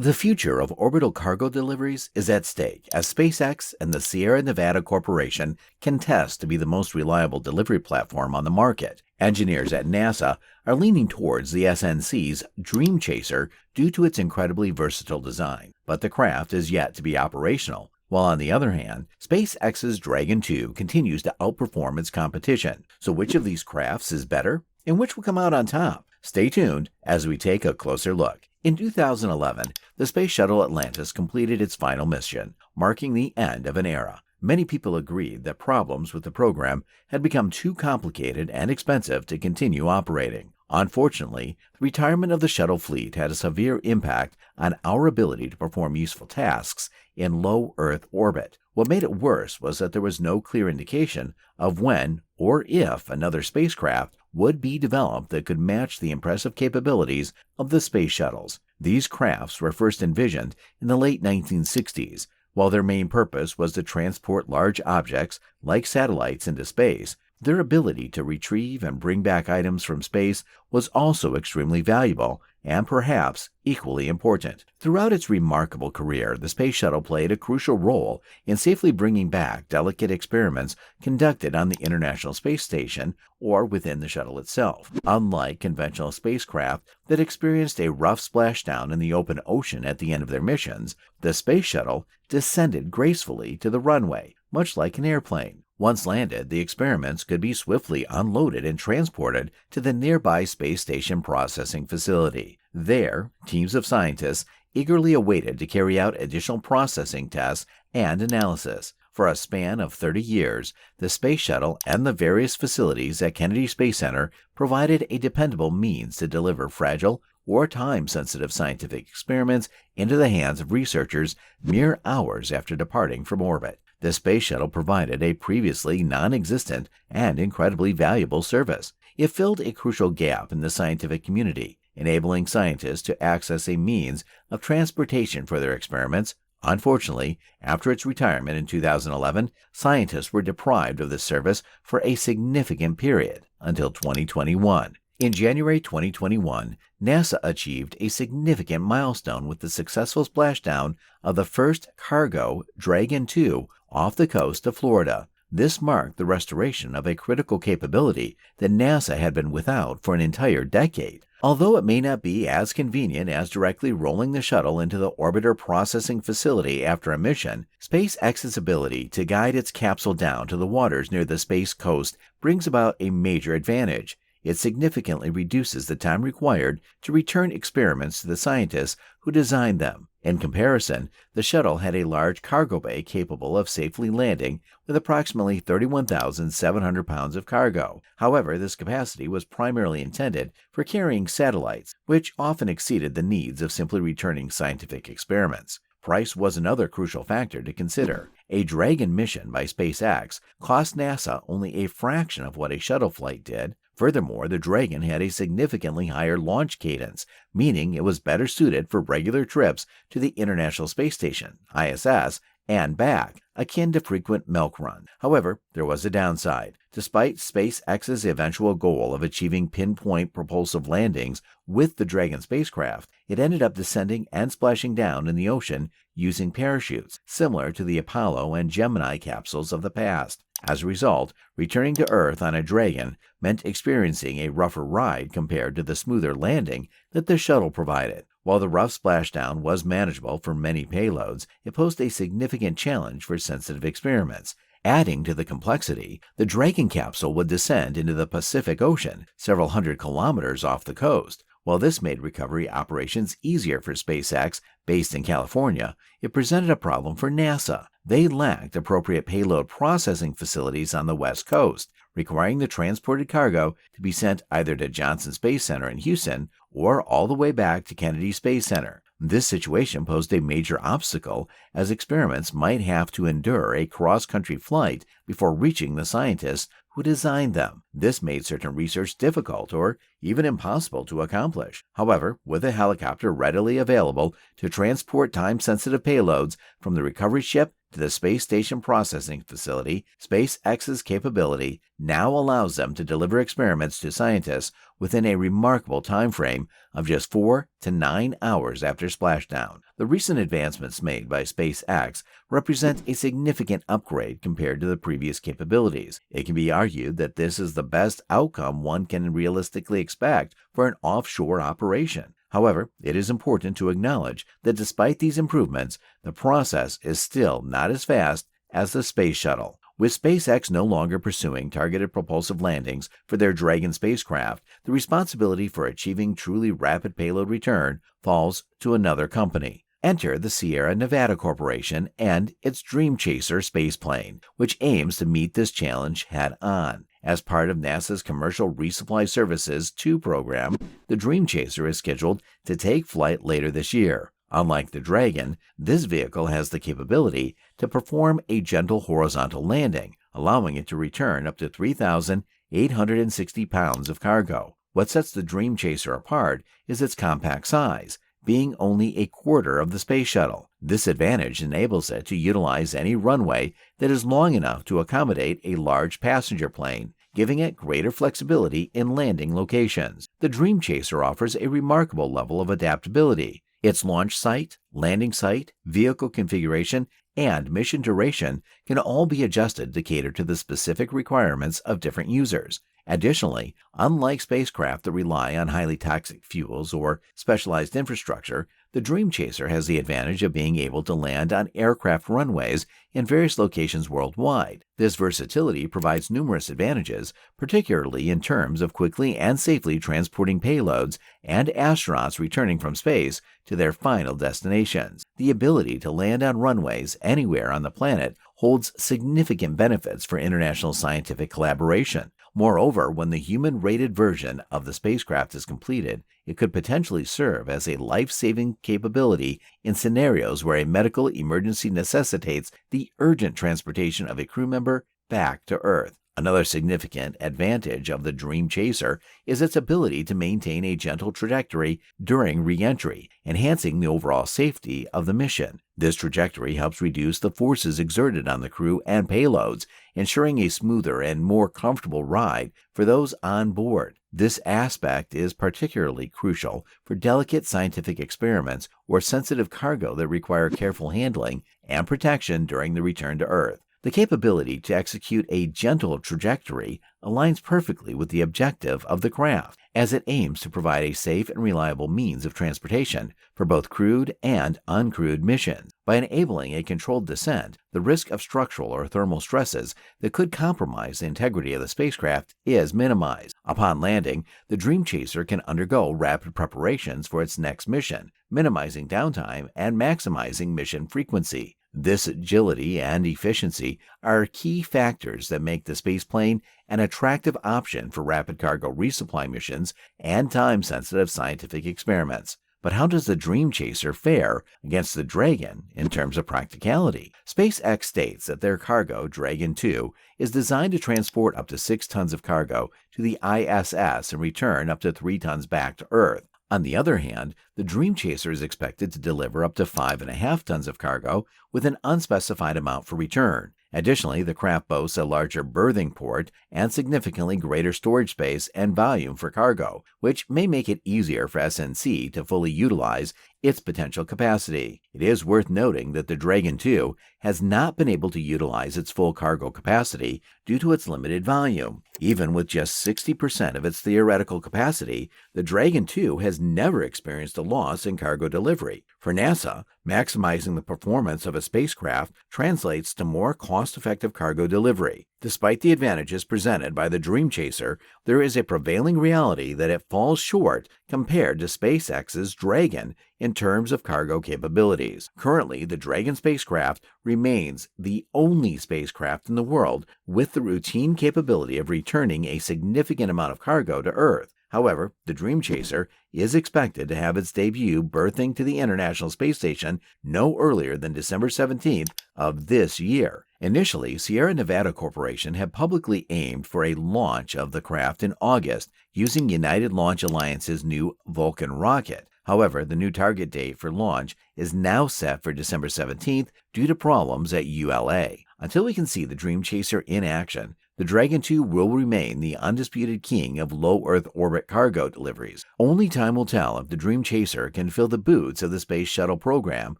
The future of orbital cargo deliveries is at stake as SpaceX and the Sierra Nevada Corporation contest to be the most reliable delivery platform on the market. Engineers at NASA are leaning towards the SNC's Dream Chaser due to its incredibly versatile design, but the craft is yet to be operational. While on the other hand, SpaceX's Dragon 2 continues to outperform its competition. So which of these crafts is better, and which will come out on top? Stay tuned as we take a closer look. In 2011, the Space Shuttle Atlantis completed its final mission, marking the end of an era. Many people agreed that problems with the program had become too complicated and expensive to continue operating. Unfortunately, the retirement of the shuttle fleet had a severe impact on our ability to perform useful tasks in low Earth orbit. What made it worse was that there was no clear indication of when or if another spacecraft would be developed that could match the impressive capabilities of the space shuttles. These crafts were first envisioned in the late 1960s. While their main purpose was to transport large objects like satellites into space, their ability to retrieve and bring back items from space was also extremely valuable and perhaps equally important. Throughout its remarkable career, the Space Shuttle played a crucial role in safely bringing back delicate experiments conducted on the International Space Station or within the shuttle itself. Unlike conventional spacecraft that experienced a rough splashdown in the open ocean at the end of their missions, the Space Shuttle descended gracefully to the runway, much like an airplane. Once landed, the experiments could be swiftly unloaded and transported to the nearby space station processing facility. There, teams of scientists eagerly awaited to carry out additional processing tests and analysis. For a span of 30 years, the Space Shuttle and the various facilities at Kennedy Space Center provided a dependable means to deliver fragile or time-sensitive scientific experiments into the hands of researchers mere hours after departing from orbit. The Space Shuttle provided a previously non-existent and incredibly valuable service. It filled a crucial gap in the scientific community, enabling scientists to access a means of transportation for their experiments. Unfortunately, after its retirement in 2011, scientists were deprived of this service for a significant period until 2021. In January 2021, NASA achieved a significant milestone with the successful splashdown of the first cargo Dragon 2 off the coast of Florida. This marked the restoration of a critical capability that NASA had been without for an entire decade. Although it may not be as convenient as directly rolling the shuttle into the orbiter processing facility after a mission, SpaceX's ability to guide its capsule down to the waters near the space coast brings about a major advantage. It significantly reduces the time required to return experiments to the scientists who designed them. In comparison, the shuttle had a large cargo bay capable of safely landing with approximately 31,700 pounds of cargo. However, this capacity was primarily intended for carrying satellites, which often exceeded the needs of simply returning scientific experiments. Price was another crucial factor to consider. A Dragon mission by SpaceX cost NASA only a fraction of what a shuttle flight did. Furthermore, the Dragon had a significantly higher launch cadence, meaning it was better suited for regular trips to the International Space Station, ISS, and back, akin to frequent milk runs. However, there was a downside. Despite SpaceX's eventual goal of achieving pinpoint propulsive landings with the Dragon spacecraft, it ended up descending and splashing down in the ocean using parachutes, similar to the Apollo and Gemini capsules of the past. As a result, returning to Earth on a Dragon meant experiencing a rougher ride compared to the smoother landing that the shuttle provided. While the rough splashdown was manageable for many payloads, it posed a significant challenge for sensitive experiments. Adding to the complexity, the Dragon capsule would descend into the Pacific Ocean, several hundred kilometers off the coast. While this made recovery operations easier for SpaceX, based in California, it presented a problem for NASA. They lacked appropriate payload processing facilities on the West Coast, requiring the transported cargo to be sent either to Johnson Space Center in Houston or all the way back to Kennedy Space Center. This situation posed a major obstacle, as experiments might have to endure a cross-country flight before reaching the scientists who designed them. This made certain research difficult or even impossible to accomplish. However, with a helicopter readily available to transport time-sensitive payloads from the recovery ship to the Space Station Processing Facility, SpaceX's capability now allows them to deliver experiments to scientists within a remarkable time frame of just 4 to 9 hours after splashdown. The recent advancements made by SpaceX represent a significant upgrade compared to the previous capabilities. It can be argued that this is the best outcome one can realistically expect for an offshore operation. However, it is important to acknowledge that despite these improvements, the process is still not as fast as the Space Shuttle. With SpaceX no longer pursuing targeted propulsive landings for their Dragon spacecraft, the responsibility for achieving truly rapid payload return falls to another company. Enter the Sierra Nevada Corporation and its Dream Chaser spaceplane, which aims to meet this challenge head-on. As part of NASA's Commercial Resupply Services 2 program, the Dream Chaser is scheduled to take flight later this year. Unlike the Dragon, this vehicle has the capability to perform a gentle horizontal landing, allowing it to return up to 3,860 pounds of cargo. What sets the Dream Chaser apart is its compact size, being only a quarter of the Space Shuttle. This advantage enables it to utilize any runway that is long enough to accommodate a large passenger plane, giving it greater flexibility in landing locations. The Dream Chaser offers a remarkable level of adaptability. Its launch site, landing site, vehicle configuration, and mission duration can all be adjusted to cater to the specific requirements of different users. Additionally, unlike spacecraft that rely on highly toxic fuels or specialized infrastructure, the Dream Chaser has the advantage of being able to land on aircraft runways in various locations worldwide. This versatility provides numerous advantages, particularly in terms of quickly and safely transporting payloads and astronauts returning from space to their final destinations. The ability to land on runways anywhere on the planet holds significant benefits for international scientific collaboration. Moreover, when the human-rated version of the spacecraft is completed, it could potentially serve as a life-saving capability in scenarios where a medical emergency necessitates the urgent transportation of a crew member back to Earth. Another significant advantage of the Dream Chaser is its ability to maintain a gentle trajectory during re-entry, enhancing the overall safety of the mission. This trajectory helps reduce the forces exerted on the crew and payloads, ensuring a smoother and more comfortable ride for those on board. This aspect is particularly crucial for delicate scientific experiments or sensitive cargo that require careful handling and protection during the return to Earth. The capability to execute a gentle trajectory aligns perfectly with the objective of the craft, as it aims to provide a safe and reliable means of transportation for both crewed and uncrewed missions. By enabling a controlled descent, the risk of structural or thermal stresses that could compromise the integrity of the spacecraft is minimized. Upon landing, the Dream Chaser can undergo rapid preparations for its next mission, minimizing downtime and maximizing mission frequency. This agility and efficiency are key factors that make the spaceplane an attractive option for rapid cargo resupply missions and time-sensitive scientific experiments. But how does the Dream Chaser fare against the Dragon in terms of practicality? SpaceX states that their cargo, Dragon 2, is designed to transport up to 6 tons of cargo to the ISS and return up to 3 tons back to Earth. On the other hand, the Dream Chaser is expected to deliver up to 5.5 tons of cargo with an unspecified amount for return. Additionally, the craft boasts a larger berthing port and significantly greater storage space and volume for cargo, which may make it easier for SNC to fully utilize its potential capacity. It is worth noting that the Dragon 2 has not been able to utilize its full cargo capacity due to its limited volume. Even with just 60% of its theoretical capacity, the Dragon 2 has never experienced a loss in cargo delivery. For NASA, maximizing the performance of a spacecraft translates to more cost-effective cargo delivery. Despite the advantages presented by the Dream Chaser, there is a prevailing reality that it falls short compared to SpaceX's Dragon in terms of cargo capabilities. Currently, the Dragon spacecraft remains the only spacecraft in the world with the routine capability of returning a significant amount of cargo to Earth. However, the Dream Chaser is expected to have its debut berthing to the International Space Station no earlier than December 17th of this year. Initially, Sierra Nevada Corporation had publicly aimed for a launch of the craft in August using United Launch Alliance's new Vulcan rocket. However, the new target date for launch is now set for December 17th due to problems at ULA. Until we can see the Dream Chaser in action, the Dragon 2 will remain the undisputed king of low Earth orbit cargo deliveries. Only time will tell if the Dream Chaser can fill the boots of the Space Shuttle program,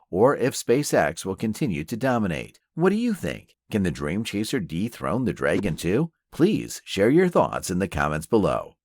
or if SpaceX will continue to dominate. What do you think? Can the Dream Chaser dethrone the Dragon 2? Please share your thoughts in the comments below.